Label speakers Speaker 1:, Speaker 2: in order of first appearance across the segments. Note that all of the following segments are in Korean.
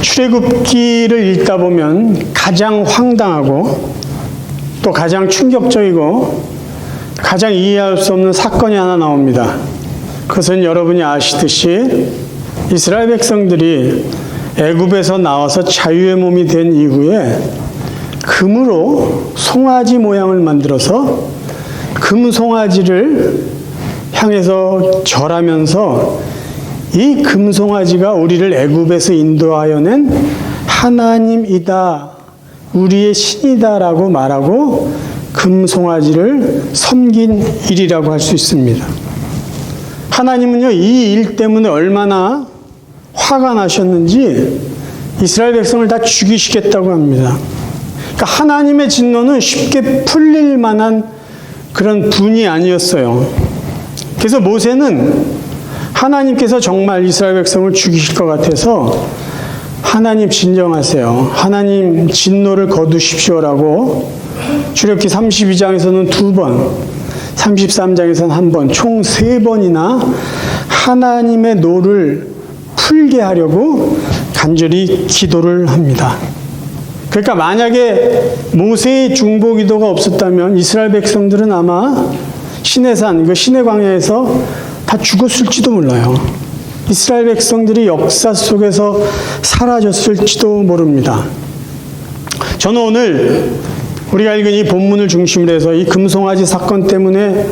Speaker 1: 출애굽기를 읽다 보면 가장 황당하고 또 가장 충격적이고 가장 이해할 수 없는 사건이 하나 나옵니다. 그것은 여러분이 아시듯이 이스라엘 백성들이 애굽에서 나와서 자유의 몸이 된 이후에 금으로 송아지 모양을 만들어서 금송아지를 향해서 절하면서 이 금송아지가 우리를 애굽에서 인도하여 낸 하나님이다, 우리의 신이다라고 말하고 금송아지를 섬긴 일이라고 할 수 있습니다. 하나님은요, 이 일 때문에 얼마나 화가 나셨는지 이스라엘 백성을 다 죽이시겠다고 합니다. 그러니까 하나님의 진노는 쉽게 풀릴 만한 그런 분이 아니었어요. 그래서 모세는 하나님께서 정말 이스라엘 백성을 죽이실 것 같아서 하나님 진정하세요. 하나님 진노를 거두십시오라고 출애굽기 32장에서는 2번, 33장에서는 1번, 총 3번이나 하나님의 노를 풀게 하려고 간절히 기도를 합니다. 그러니까 만약에 모세의 중보 기도가 없었다면 이스라엘 백성들은 아마 시내산, 그 시내 광야에서 다 죽었을지도 몰라요. 이스라엘 백성들이 역사 속에서 사라졌을지도 모릅니다. 저는 오늘 우리가 읽은 이 본문을 중심으로 해서 이 금송아지 사건 때문에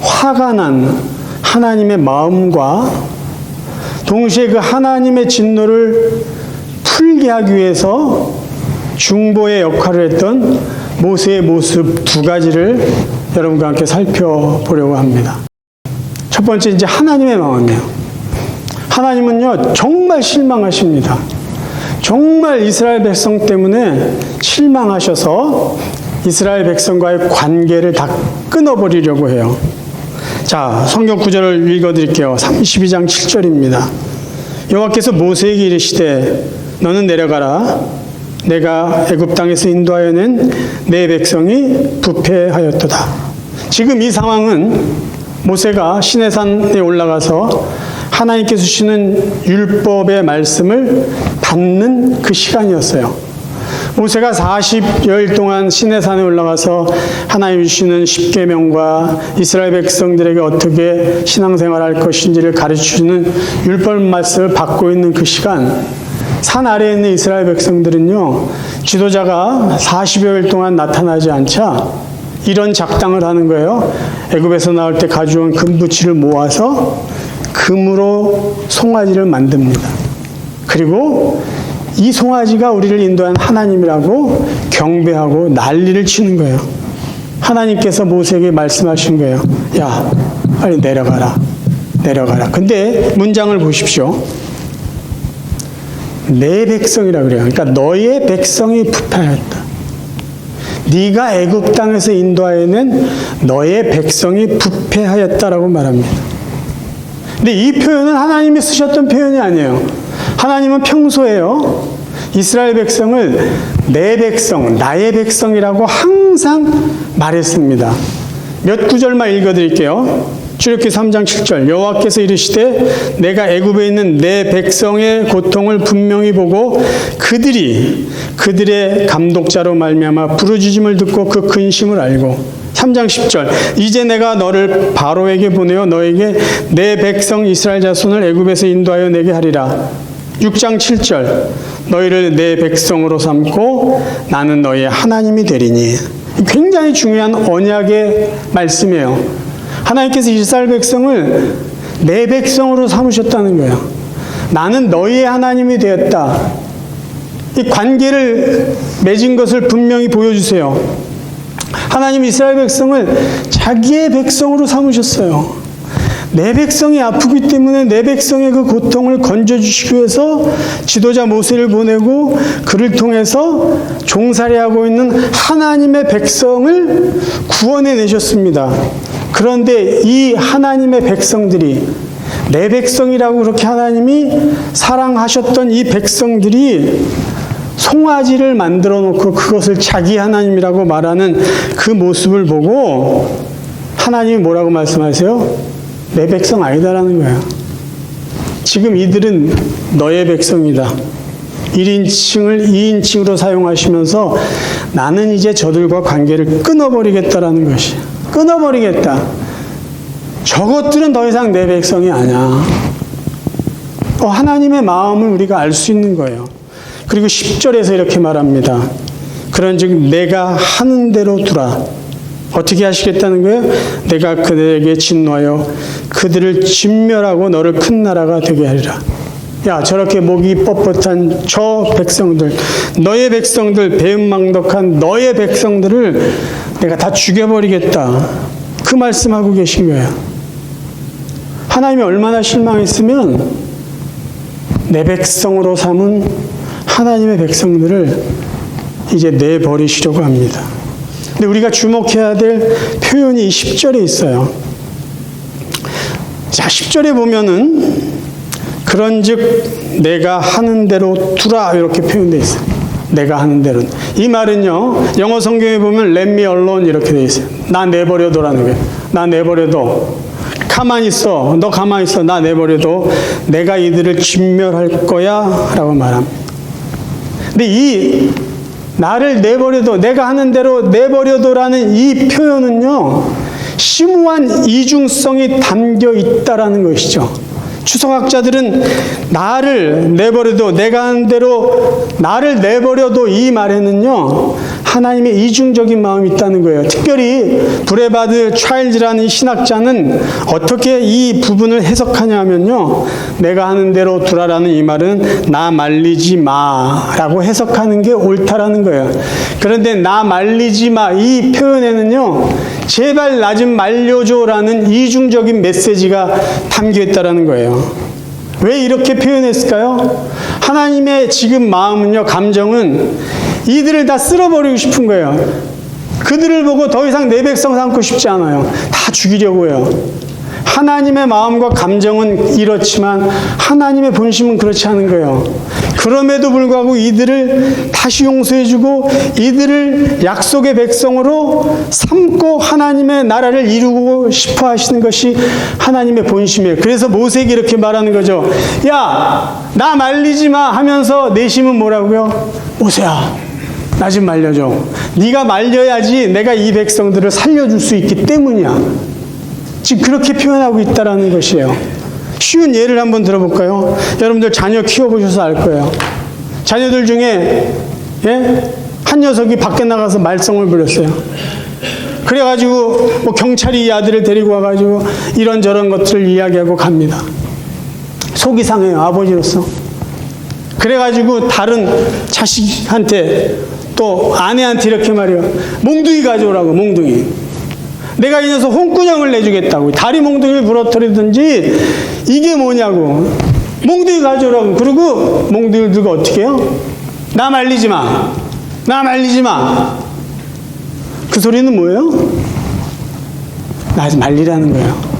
Speaker 1: 화가 난 하나님의 마음과 동시에 그 하나님의 진노를 풀게 하기 위해서 중보의 역할을 했던 모세의 모습 두 가지를 여러분과 함께 살펴보려고 합니다. 첫 번째, 이제 하나님의 마음이에요. 하나님은요, 정말 실망하십니다. 정말 이스라엘 백성 때문에 실망하셔서 이스라엘 백성과의 관계를 다 끊어버리려고 해요. 자, 성경 구절을 읽어드릴게요. 32장 7절입니다. 여호와께서 모세에게 이르시되 너는 내려가라. 내가 애굽 땅에서 인도하여 낸 내 백성이 부패하였도다. 지금 이 상황은 모세가 시내산에 올라가서 하나님께서 주시는 율법의 말씀을 받는 그 시간이었어요. 모세가 40여일 동안 시내산에 올라가서 하나님 주시는 십계명과 이스라엘 백성들에게 어떻게 신앙생활할 것인지를 가르치는 율법 말씀을 받고 있는 그 시간, 산 아래에 있는 이스라엘 백성들은요, 지도자가 40여일 동안 나타나지 않자 이런 작당을 하는 거예요. 애굽에서 나올 때 가져온 금부치를 모아서 금으로 송아지를 만듭니다. 그리고 이 송아지가 우리를 인도한 하나님이라고 경배하고 난리를 치는 거예요. 하나님께서 모세에게 말씀하신 거예요. 야, 빨리 내려가라. 내려가라. 근데 문장을 보십시오. 내 백성이라 그래요. 그러니까 너의 백성이 부패하였다. 네가 애굽 땅에서 인도하여낸 너의 백성이 부패하였다라고 말합니다. 근데 이 표현은 하나님이 쓰셨던 표현이 아니에요. 하나님은 평소에요, 이스라엘 백성을 내 백성, 나의 백성이라고 항상 말했습니다. 몇 구절만 읽어드릴게요. 출애굽기 3장 7절 여호와께서 이르시되 내가 애굽에 있는 내 백성의 고통을 분명히 보고 그들의 감독자로 말미암아 부르짖음을 듣고 그 근심을 알고 3장 10절 이제 내가 너를 바로에게 보내어 너에게 내 백성 이스라엘 자손을 애굽에서 인도하여 내게 하리라. 6장 7절 너희를 내 백성으로 삼고 나는 너희의 하나님이 되리니. 굉장히 중요한 언약의 말씀이에요. 하나님께서 이스라엘 백성을 내 백성으로 삼으셨다는 거예요. 나는 너희의 하나님이 되었다. 이 관계를 맺은 것을 분명히 보여주세요. 하나님 이스라엘 백성을 자기의 백성으로 삼으셨어요. 내 백성이 아프기 때문에 내 백성의 그 고통을 건져주시기 위해서 지도자 모세를 보내고 그를 통해서 종살이하고 있는 하나님의 백성을 구원해 내셨습니다. 그런데 이 하나님의 백성들이 내 백성이라고 그렇게 하나님이 사랑하셨던 이 백성들이 송아지를 만들어 놓고 그것을 자기 하나님이라고 말하는 그 모습을 보고 하나님이 뭐라고 말씀하세요? 내 백성 아니다라는 거예요. 지금 이들은 너의 백성이다. 1인칭을 2인칭으로 사용하시면서 나는 이제 저들과 관계를 끊어버리겠다라는 것이. 끊어버리겠다. 저것들은 더 이상 내 백성이 아니야. 하나님의 마음을 우리가 알 수 있는 거예요. 그리고 10절에서 이렇게 말합니다. 그런즉 내가 하는 대로 두라. 어떻게 하시겠다는 거예요? 내가 그들에게 진노하여 그들을 진멸하고 너를 큰 나라가 되게 하리라. 야, 저렇게 목이 뻣뻣한 저 백성들, 너의 백성들, 배은망덕한 너의 백성들을 내가 다 죽여버리겠다. 그 말씀하고 계신 거예요. 하나님이 얼마나 실망했으면 내 백성으로 삼은 하나님의 백성들을 이제 내버리시려고 합니다. 근데 우리가 주목해야 될 표현이 10절에 있어요. 자, 10절에 보면은 그런즉 내가 하는 대로 두라 이렇게 표현되어 있어요. 내가 하는 대로. 이 말은요, 영어 성경에 보면 let me alone 이렇게 되어 있어요. 나 내버려둬라는 거예요. 나 내버려둬. 가만히 있어. 너 가만히 있어. 나 내버려둬. 내가 이들을 진멸할 거야 라고 말합니다. 근데 이 나를 내버려둬, 내가 하는 대로 내버려둬라는 이 표현은요, 심오한 이중성이 담겨 있다라는 것이죠. 추석학자들은 나를 내버려둬, 내가 하는 대로 나를 내버려둬 이 말에는요, 하나님의 이중적인 마음이 있다는 거예요. 특별히 브레바드 차일즈라는 신학자는 어떻게 이 부분을 해석하냐 하면요, 내가 하는 대로 두라라는 이 말은 나 말리지 마라고 해석하는 게 옳다라는 거예요. 그런데 나 말리지 마 이 표현에는요, 제발 나 좀 말려줘라는 이중적인 메시지가 담겨 있다라는 거예요. 왜 이렇게 표현했을까요? 하나님의 지금 마음은요, 감정은 이들을 다 쓸어버리고 싶은 거예요. 그들을 보고 더 이상 내 백성 삼고 싶지 않아요. 다 죽이려고 해요. 하나님의 마음과 감정은 이렇지만 하나님의 본심은 그렇지 않은 거예요. 그럼에도 불구하고 이들을 다시 용서해주고 이들을 약속의 백성으로 삼고 하나님의 나라를 이루고 싶어 하시는 것이 하나님의 본심이에요. 그래서 모세에게 이렇게 말하는 거죠. 야, 나 말리지 마 하면서 내심은 뭐라고요? 모세야, 나 좀 말려줘. 네가 말려야지 내가 이 백성들을 살려줄 수 있기 때문이야. 지금 그렇게 표현하고 있다는 것이에요. 쉬운 예를 한번 들어볼까요? 여러분들 자녀 키워보셔서 알 거예요. 자녀들 중에 한 녀석이 밖에 나가서 말썽을 부렸어요. 그래가지고 뭐 경찰이 이 아들을 데리고 와가지고 이런저런 것들을 이야기하고 갑니다. 속이 상해요, 아버지로서. 그래가지고 다른 자식한테 또 아내한테 이렇게 말해요. 몽둥이 가져오라고, 몽둥이. 내가 이 녀석 홍군형을 내주겠다고. 다리 몽둥이를 부러뜨리든지 이게 뭐냐고. 몽둥이 가져오라고. 그리고 몽둥이를 들고 어떻게 해요? 나 말리지 마. 나 말리지 마. 그 소리는 뭐예요? 나 말리라는 거예요.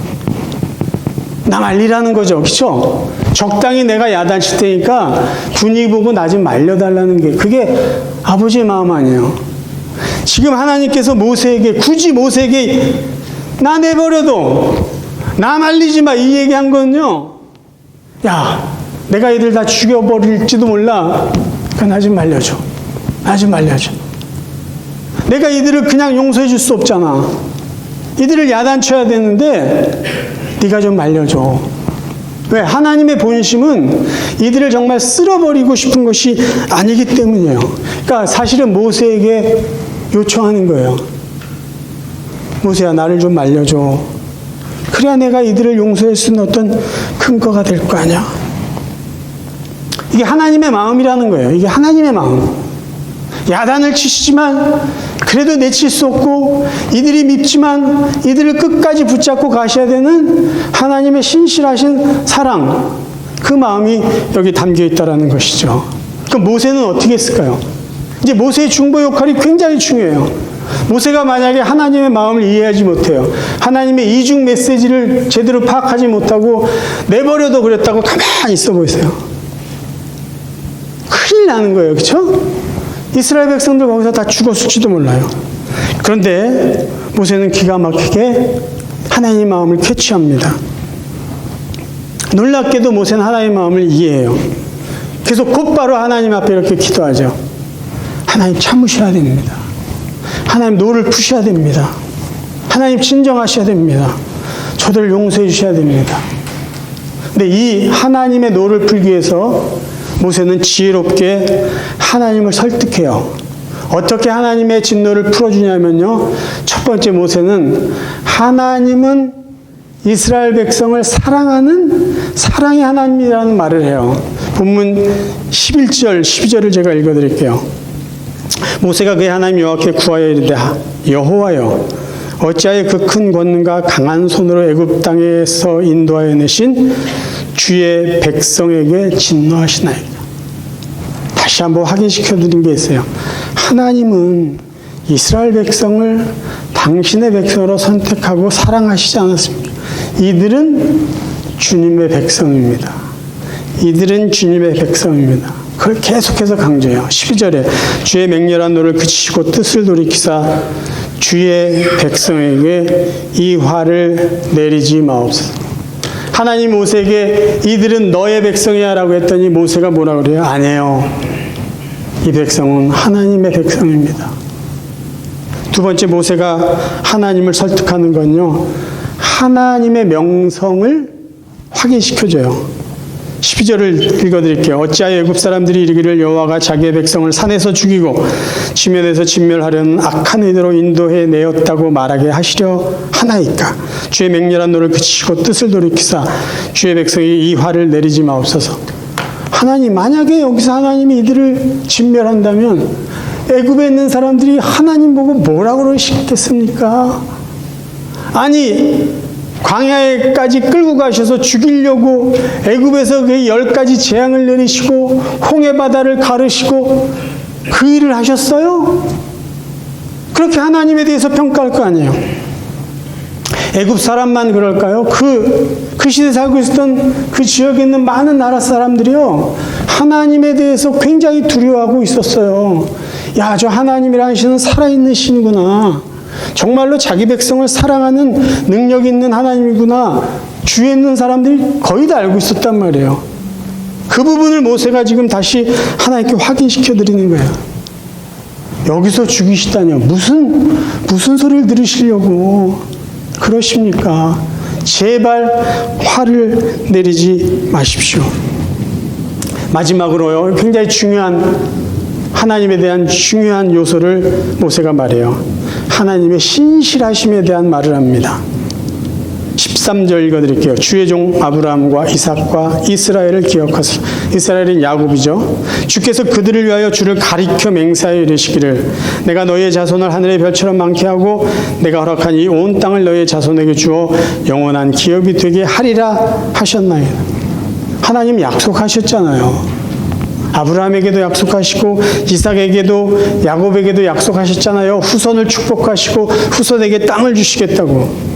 Speaker 1: 나 말리라는 거죠. 그렇죠? 적당히 내가 야단칠 테니까 분위기 보고 나 좀 말려달라는 게 그게 아버지의 마음 아니에요. 지금 하나님께서 모세에게 굳이 모세에게 나 내버려둬, 나 말리지 마 이 얘기한 건요, 야, 내가 이들 다 죽여버릴지도 몰라. 그러니까 나 좀 말려줘. 나 좀 말려줘. 내가 이들을 그냥 용서해 줄 수 없잖아. 이들을 야단쳐야 되는데 네가 좀 말려줘. 왜? 하나님의 본심은 이들을 정말 쓸어버리고 싶은 것이 아니기 때문이에요. 그러니까 사실은 모세에게 요청하는 거예요. 모세야, 나를 좀 말려줘. 그래야 내가 이들을 용서할 수 있는 어떤 근거가 될 거 아니야. 이게 하나님의 마음이라는 거예요. 이게 하나님의 마음. 야단을 치시지만 그래도 내칠 수 없고 이들이 밉지만 이들을 끝까지 붙잡고 가셔야 되는 하나님의 신실하신 사랑, 그 마음이 여기 담겨 있다는 것이죠. 그럼 모세는 어떻게 했을까요? 이제 모세의 중보 역할이 굉장히 중요해요. 모세가 만약에 하나님의 마음을 이해하지 못해요. 하나님의 이중 메시지를 제대로 파악하지 못하고 내버려도 그랬다고 가만히 있어 보이세요. 큰일 나는 거예요. 그렇죠? 이스라엘 백성들 거기서 다 죽었을지도 몰라요. 그런데 모세는 기가 막히게 하나님의 마음을 캐치합니다. 놀랍게도 모세는 하나님의 마음을 이해해요. 그래서 곧바로 하나님 앞에 이렇게 기도하죠. 하나님 참으셔야 됩니다. 하나님 노를 푸셔야 됩니다. 하나님 진정하셔야 됩니다. 저들을 용서해 주셔야 됩니다. 근데 이 하나님의 노를 풀기 위해서 모세는 지혜롭게 하나님을 설득해요. 어떻게 하나님의 진노를 풀어주냐면요. 첫 번째 모세는 하나님은 이스라엘 백성을 사랑하는 사랑의 하나님이라는 말을 해요. 본문 11절, 12절을 제가 읽어드릴게요. 모세가 그의 하나님 여호와께 구하여 이르되 여호와여 어찌하여 그 큰 권능과 강한 손으로 애굽 땅에서 인도하여 내신 주의 백성에게 진노하시나이까. 다시 한번 확인시켜 드린 게 있어요. 하나님은 이스라엘 백성을 당신의 백성으로 선택하고 사랑하시지 않았습니까? 이들은 주님의 백성입니다. 이들은 주님의 백성입니다. 그걸 계속해서 강조해요. 12절에 주의 맹렬한 노를 그치시고 뜻을 돌이키사 주의 백성에게 이 화를 내리지 마옵소서. 하나님 모세에게 이들은 너의 백성이야 라고 했더니 모세가 뭐라고 그래요? 아니에요. 이 백성은 하나님의 백성입니다. 두 번째 모세가 하나님을 설득하는 건요. 하나님의 명성을 확인시켜줘요. 12절을 읽어드릴게요. 어찌하여 애굽 사람들이 이르기를 여호와가 자기의 백성을 산에서 죽이고 지면에서 진멸하려는 악한 의도로 인도해 내었다고 말하게 하시려 하나이까. 주의 맹렬한 노를 그치시고 뜻을 돌이키사 주의 백성이 이 화를 내리지 마옵소서. 하나님, 만약에 여기서 하나님이 이들을 진멸한다면 애굽에 있는 사람들이 하나님 보고 뭐라고 그러시겠습니까? 아니, 광야에까지 끌고 가셔서 죽이려고 애굽에서 그 10가지 재앙을 내리시고 홍해 바다를 가르시고 그 일을 하셨어요? 그렇게 하나님에 대해서 평가할 거 아니에요. 애굽 사람만 그럴까요? 그 시대에 살고 있었던 그 지역에 있는 많은 나라 사람들이요, 하나님에 대해서 굉장히 두려워하고 있었어요. 야, 저 하나님이라는 신은 살아있는 신이구나. 정말로 자기 백성을 사랑하는 능력 있는 하나님이구나. 주위에 있는 사람들이 거의 다 알고 있었단 말이에요. 그 부분을 모세가 지금 다시 하나님께 확인시켜 드리는 거예요. 여기서 죽이시다뇨. 무슨 소리를 들으시려고 그러십니까? 제발 화를 내리지 마십시오. 마지막으로요, 굉장히 중요한, 하나님에 대한 중요한 요소를 모세가 말해요. 하나님의 신실하심에 대한 말을 합니다. 13절 읽어드릴게요. 주의 종 아브라함과 이삭과 이스라엘을 기억하소서. 이스라엘은 야곱이죠. 주께서 그들을 위하여 주를 가리켜 맹세하여 이르시기를 내가 너희의 자손을 하늘의 별처럼 많게 하고 내가 허락한 이 온 땅을 너희의 자손에게 주어 영원한 기업이 되게 하리라 하셨나이다. 하나님 약속하셨잖아요. 아브라함에게도 약속하시고 이삭에게도 야곱에게도 약속하셨잖아요. 후손을 축복하시고 후손에게 땅을 주시겠다고.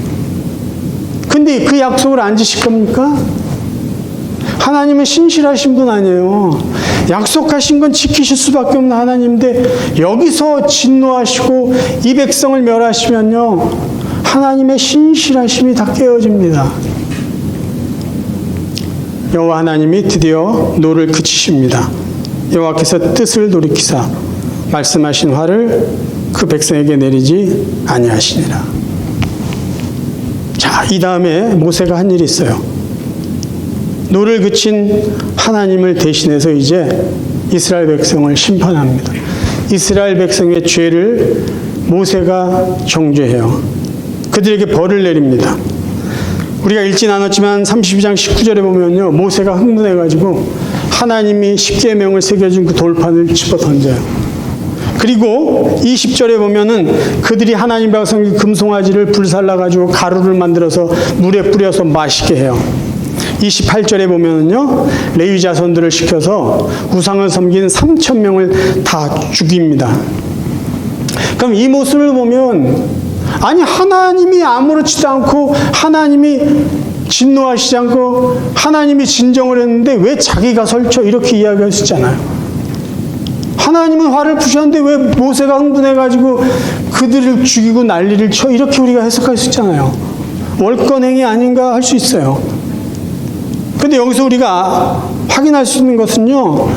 Speaker 1: 근데 그 약속을 안 지실 겁니까? 하나님은 신실하신 분 아니에요. 약속하신 건 지키실 수밖에 없는 하나님인데 여기서 진노하시고 이 백성을 멸하시면요, 하나님의 신실하심이 다 깨어집니다. 여호와 하나님이 드디어 노를 그치십니다. 여호와께서 뜻을 돌이키사 말씀하신 화를 그 백성에게 내리지 아니하시니라. 자, 이 다음에 모세가 한 일이 있어요. 노를 그친 하나님을 대신해서 이제 이스라엘 백성을 심판합니다. 이스라엘 백성의 죄를 모세가 정죄해요. 그들에게 벌을 내립니다. 우리가 읽지 않았지만 32장 19절에 보면요, 모세가 흥분해가지고 하나님이 십계명을 새겨준 그 돌판을 집어 던져요. 그리고 20절에 보면은 그들이 하나님 백성 금송아지를 불살라가지고 가루를 만들어서 물에 뿌려서 맛있게 해요. 28절에 보면은요, 레위 자손들을 시켜서 우상을 섬긴 3,000명을 다 죽입니다. 그럼 이 모습을 보면, 아니, 하나님이 아무렇지도 않고 하나님이 진노하시지 않고 하나님이 진정을 했는데 왜 자기가 설쳐, 이렇게 이야기할 수 있잖아요. 하나님은 화를 푸셨는데 왜 모세가 흥분해가지고 그들을 죽이고 난리를 쳐, 이렇게 우리가 해석할 수 있잖아요. 월권행위 아닌가 할 수 있어요. 근데 여기서 우리가 확인할 수 있는 것은요,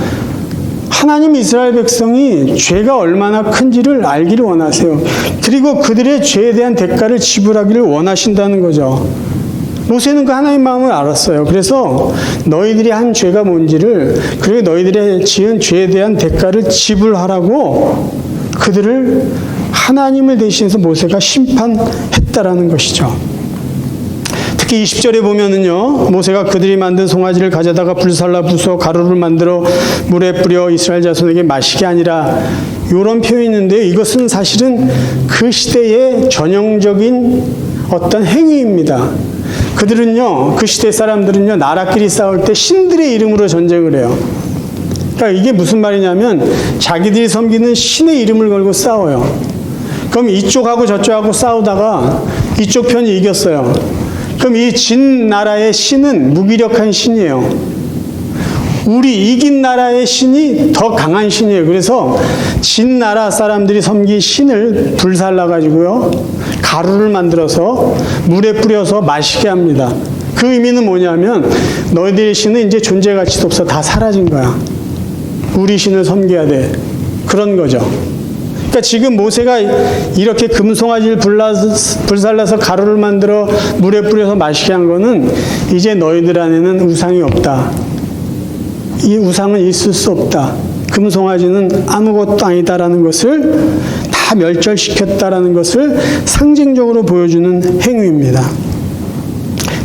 Speaker 1: 하나님 이스라엘 백성이 죄가 얼마나 큰지를 알기를 원하세요. 그리고 그들의 죄에 대한 대가를 지불하기를 원하신다는 거죠. 모세는 그 하나님 마음을 알았어요. 그래서 너희들이 한 죄가 뭔지를, 그리고 너희들의 지은 죄에 대한 대가를 지불하라고 그들을 하나님을 대신해서 모세가 심판했다라는 것이죠. 특히 20절에 보면은요, 모세가 그들이 만든 송아지를 가져다가 불살라 부숴 가루를 만들어 물에 뿌려 이스라엘 자손에게 마시게 아니라, 이런 표현이 있는데요. 이것은 사실은 그 시대의 전형적인 어떤 행위입니다. 그들은요, 그 시대 사람들은요, 나라끼리 싸울 때 신들의 이름으로 전쟁을 해요. 그러니까 이게 무슨 말이냐면 자기들이 섬기는 신의 이름을 걸고 싸워요. 그럼 이쪽하고 저쪽하고 싸우다가 이쪽 편이 이겼어요. 그럼 이 진 나라의 신은 무기력한 신이에요. 우리 이긴 나라의 신이 더 강한 신이에요. 그래서 진 나라 사람들이 섬긴 신을 불살라가지고요, 가루를 만들어서 물에 뿌려서 마시게 합니다. 그 의미는 뭐냐면 너희들의 신은 이제 존재 가치도 없어. 다 사라진 거야. 우리 신을 섬겨야 돼. 그런 거죠. 그러니까 지금 모세가 이렇게 금송아지를 불살라서 가루를 만들어 물에 뿌려서 마시게 한 거는 이제 너희들 안에는 우상이 없다. 이 우상은 있을 수 없다. 금송아지는 아무것도 아니다라는 것을 다 멸절시켰다라는 것을 상징적으로 보여주는 행위입니다.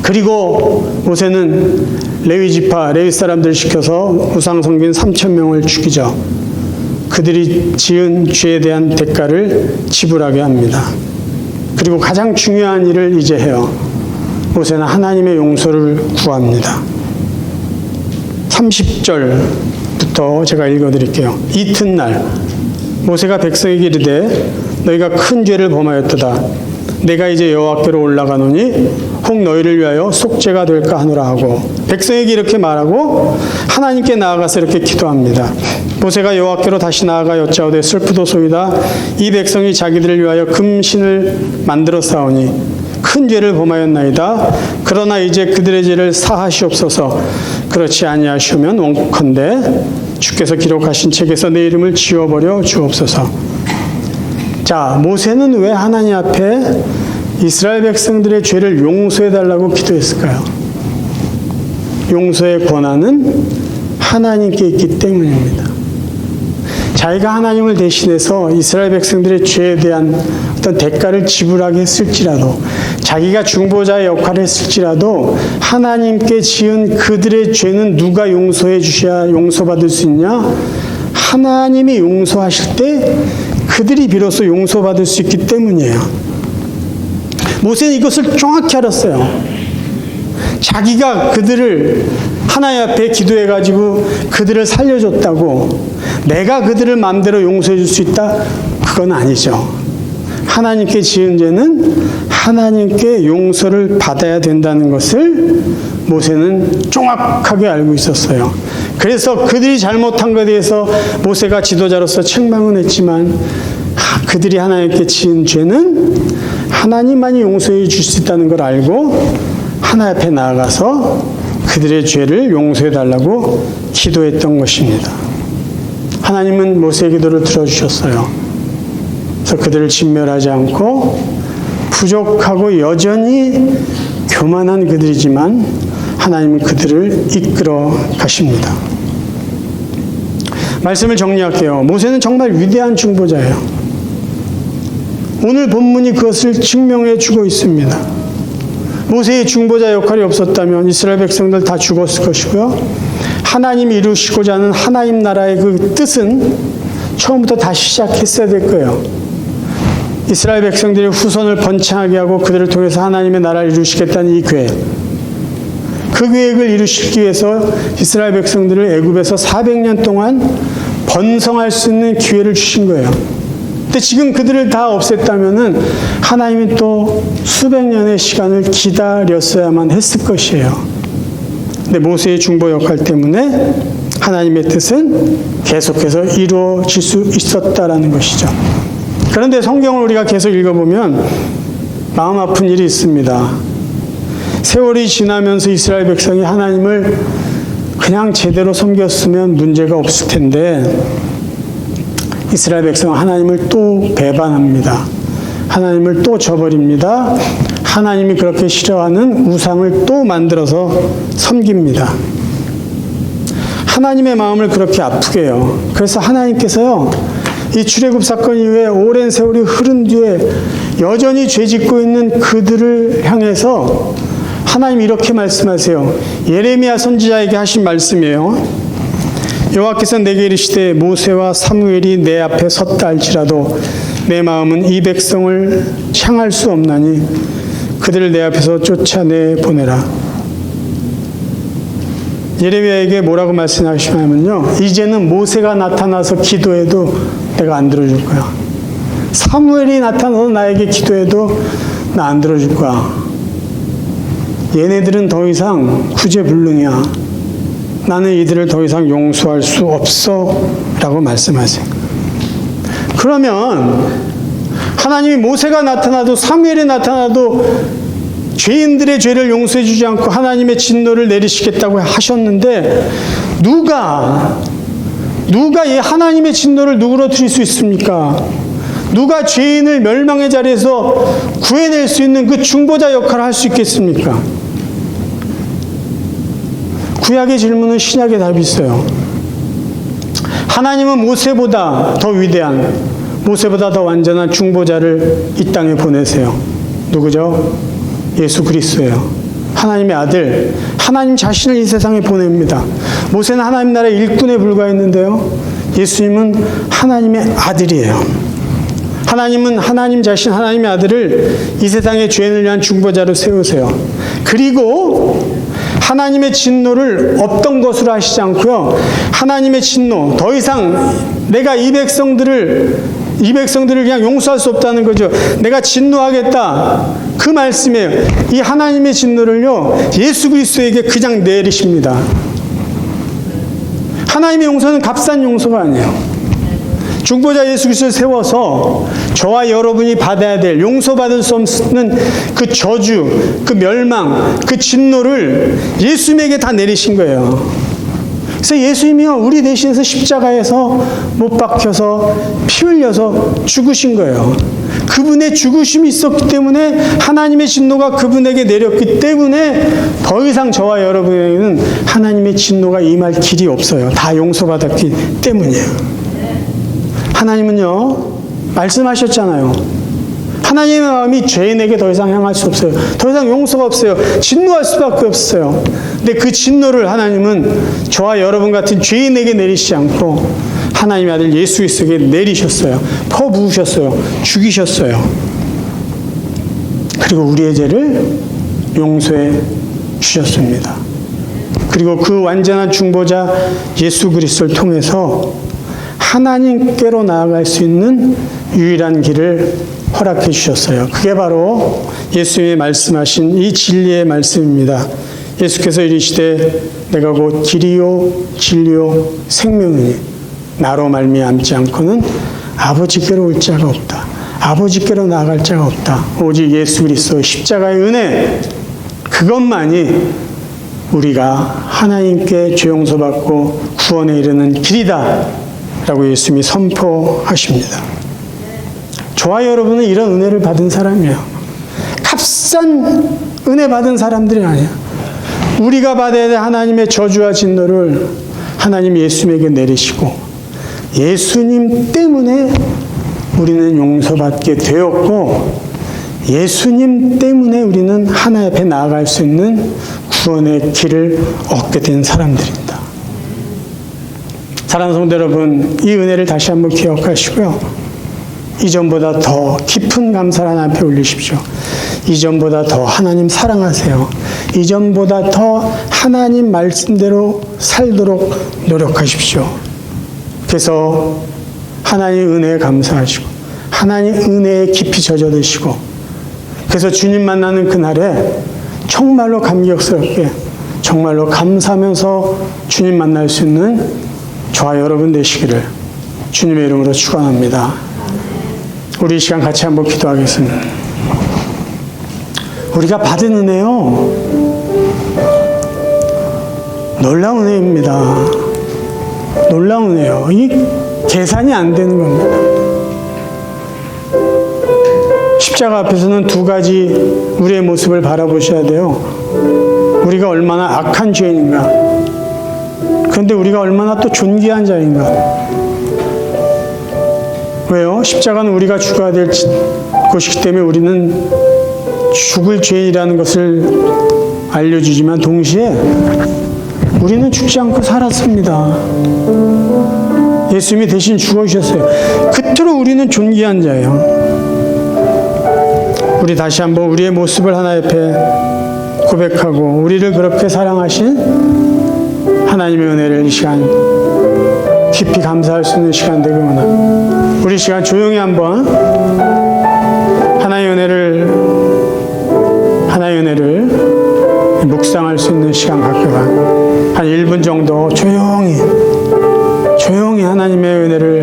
Speaker 1: 그리고 모세는 레위 지파, 레위 사람들을 시켜서 우상 섬긴 3,000명을 죽이죠. 그들이 지은 죄에 대한 대가를 지불하게 합니다. 그리고 가장 중요한 일을 이제 해요. 모세는 하나님의 용서를 구합니다. 30절부터 제가 읽어드릴게요. 이튿날 모세가 백성에게 이르되 너희가 큰 죄를 범하였도다. 내가 이제 여호와께로 올라가노니 혹 너희를 위하여 속죄가 될까 하노라 하고, 백성에게 이렇게 말하고 하나님께 나아가서 이렇게 기도합니다. 모세가 여호와께로 다시 나아가 여짜오되 슬프도소이다. 이 백성이 자기들을 위하여 금신을 만들어 싸우니 큰 죄를 범하였나이다. 그러나 이제 그들의 죄를 사하시옵소서. 그렇지 아니하시면 원컨대 주께서 기록하신 책에서 내 이름을 지워버려 주옵소서. 자, 모세는 왜 하나님 앞에 이스라엘 백성들의 죄를 용서해달라고 기도했을까요? 용서의 권한은 하나님께 있기 때문입니다. 자기가 하나님을 대신해서 이스라엘 백성들의 죄에 대한 어떤 대가를 지불하게 했을지라도, 자기가 중보자의 역할을 했을지라도 하나님께 지은 그들의 죄는 누가 용서해 주셔야 용서받을 수 있냐? 하나님이 용서하실 때 그들이 비로소 용서받을 수 있기 때문이에요. 모세는 이것을 정확히 알았어요. 자기가 그들을 하나님 앞에 기도해가지고 그들을 살려줬다고 내가 그들을 마음대로 용서해 줄 수 있다? 그건 아니죠. 하나님께 지은 죄는 하나님께 용서를 받아야 된다는 것을 모세는 정확하게 알고 있었어요. 그래서 그들이 잘못한 것에 대해서 모세가 지도자로서 책망은 했지만 그들이 하나님께 지은 죄는 하나님만이 용서해 줄 수 있다는 걸 알고 하나님 앞에 나아가서 그들의 죄를 용서해 달라고 기도했던 것입니다. 하나님은 모세의 기도를 들어주셨어요. 그래서 그들을 진멸하지 않고 부족하고 여전히 교만한 그들이지만 하나님은 그들을 이끌어 가십니다. 말씀을 정리할게요. 모세는 정말 위대한 중보자예요. 오늘 본문이 그것을 증명해 주고 있습니다. 모세의 중보자 역할이 없었다면 이스라엘 백성들 다 죽었을 것이고요. 하나님이 이루시고자 하는 하나님 나라의 그 뜻은 처음부터 다시 시작했어야 될 거예요. 이스라엘 백성들의 후손을 번창하게 하고 그들을 통해서 하나님의 나라를 이루시겠다는 이 계획. 그 계획을 이루시기 위해서 이스라엘 백성들을 애굽에서 400년 동안 번성할 수 있는 기회를 주신 거예요. 근데 지금 그들을 다 없앴다면은 하나님이 또 수백 년의 시간을 기다렸어야만 했을 것이에요. 근데 모세의 중보 역할 때문에 하나님의 뜻은 계속해서 이루어질 수 있었다라는 것이죠. 그런데 성경을 우리가 계속 읽어보면 마음 아픈 일이 있습니다. 세월이 지나면서 이스라엘 백성이 하나님을 그냥 제대로 섬겼으면 문제가 없을 텐데 이스라엘 백성은 하나님을 또 배반합니다. 하나님을 또 저버립니다. 하나님이 그렇게 싫어하는 우상을 또 만들어서 섬깁니다. 하나님의 마음을 그렇게 아프게 해요. 그래서 하나님께서요, 이 출애굽 사건 이후에 오랜 세월이 흐른 뒤에 여전히 죄짓고 있는 그들을 향해서 하나님이 이렇게 말씀하세요. 예레미야 선지자에게 하신 말씀이에요. 여호와께서 내게 이르시되 모세와 사무엘이 내 앞에 섰다 할지라도 내 마음은 이 백성을 향할 수 없나니 그들을 내 앞에서 쫓아내 보내라. 예레미야에게 뭐라고 말씀하시냐면요, 이제는 모세가 나타나서 기도해도 내가 안 들어줄 거야. 사무엘이 나타나서 나에게 기도해도 나 안 들어줄 거야. 얘네들은 더 이상 구제불능이야. 나는 이들을 더 이상 용서할 수 없어 라고 말씀하세요. 그러면 하나님이 모세가 나타나도 사무엘이 나타나도 죄인들의 죄를 용서해 주지 않고 하나님의 진노를 내리시겠다고 하셨는데 누가 이 하나님의 진노를 누그러뜨릴 수 있습니까? 누가 죄인을 멸망의 자리에서 구해낼 수 있는 그 중보자 역할을 할 수 있겠습니까? 구약의 질문은 신약의 답이 있어요. 하나님은 모세보다 더 위대한, 모세보다 더 완전한 중보자를 이 땅에 보내세요. 누구죠? 예수 그리스도예요. 하나님의 아들, 하나님 자신을 이 세상에 보냅니다. 모세는 하나님 나라의 일꾼에 불과했는데요, 예수님은 하나님의 아들이에요. 하나님은 하나님 자신, 하나님의 아들을 이 세상의 죄인을 위한 중보자로 세우세요. 그리고 하나님의 진노를 없던 것으로 하시지 않고요, 하나님의 진노, 더 이상 내가 이 백성들을 그냥 용서할 수 없다는 거죠. 내가 진노하겠다, 그 말씀이에요. 이 하나님의 진노를요, 예수 그리스도에게 그냥 내리십니다. 하나님의 용서는 값싼 용서가 아니에요. 중보자 예수 그리스도를 세워서 저와 여러분이 받아야 될, 용서받을 수 없는 그 저주, 그 멸망, 그 진노를 예수님에게 다 내리신 거예요. 그래서 예수님이요, 우리 대신해서 십자가에서 못 박혀서 피 흘려서 죽으신 거예요. 그분의 죽으심이 있었기 때문에 하나님의 진노가 그분에게 내렸기 때문에 더 이상 저와 여러분에게는 하나님의 진노가 임할 길이 없어요. 다 용서받았기 때문이에요. 하나님은요, 말씀하셨잖아요. 하나님의 마음이 죄인에게 더 이상 향할 수 없어요. 더 이상 용서가 없어요. 진노할 수밖에 없어요. 근데 그 진노를 하나님은 저와 여러분 같은 죄인에게 내리시지 않고 하나님의 아들 예수 그리스도에게 내리셨어요. 퍼부으셨어요. 죽이셨어요. 그리고 우리의 죄를 용서해 주셨습니다. 그리고 그 완전한 중보자 예수 그리스도를 통해서 하나님께로 나아갈 수 있는 유일한 길을 허락해 주셨어요. 그게 바로 예수님이 말씀하신 이 진리의 말씀입니다. 예수께서 이르시되 내가 곧 길이요 진리요 생명이니 나로 말미암지 않고는 아버지께로 올 자가 없다. 아버지께로 나아갈 자가 없다. 오직 예수 그리스도 십자가의 은혜, 그것만이 우리가 하나님께 죄 용서받고 구원에 이르는 길이다 라고 예수님이 선포하십니다. 저와 여러분은 이런 은혜를 받은 사람이에요. 값싼 은혜 받은 사람들이 아니에요. 우리가 받아야 될 하나님의 저주와 진노를 하나님 예수님에게 내리시고 예수님 때문에 우리는 용서받게 되었고 예수님 때문에 우리는 하나님 앞에 나아갈 수 있는 구원의 길을 얻게 된 사람들입니다. 사랑하는 성도 여러분, 이 은혜를 다시 한번 기억하시고요. 이전보다 더 깊은 감사를 하나님 앞에 올리십시오. 이전보다 더 하나님 사랑하세요. 이전보다 더 하나님 말씀대로 살도록 노력하십시오. 그래서 하나님 은혜에 감사하시고 하나님 은혜에 깊이 젖어드시고 그래서 주님 만나는 그날에 정말로 감격스럽게 정말로 감사하면서 주님 만날 수 있는 저와 여러분 되시기를 주님의 이름으로 축원합니다. 우리 이 시간 같이 한번 기도하겠습니다. 우리가 받은 은혜요, 놀라운 은혜입니다. 놀라운 은혜요. 이 계산이 안 되는 겁니다. 십자가 앞에서는 두 가지 우리의 모습을 바라보셔야 돼요. 우리가 얼마나 악한 죄인인가. 그런데 우리가 얼마나 또 존귀한 자인가. 왜요? 십자가는 우리가 죽어야 될 것이기 때문에 우리는 죽을 죄인이라는 것을 알려주지만 동시에 우리는 죽지 않고 살았습니다. 예수님이 대신 죽어주셨어요. 그토록 우리는 존귀한 자예요. 우리 다시 한번 우리의 모습을 하나님 앞에 고백하고 우리를 그렇게 사랑하신 하나님의 은혜를 이 시간 깊이 감사할 수 있는 시간 되길 원합니다. 우리 시간 조용히 한번 하나님의 은혜를 묵상할 수 있는 시간 갖게 한 1분 정도 조용히 하나님의 은혜를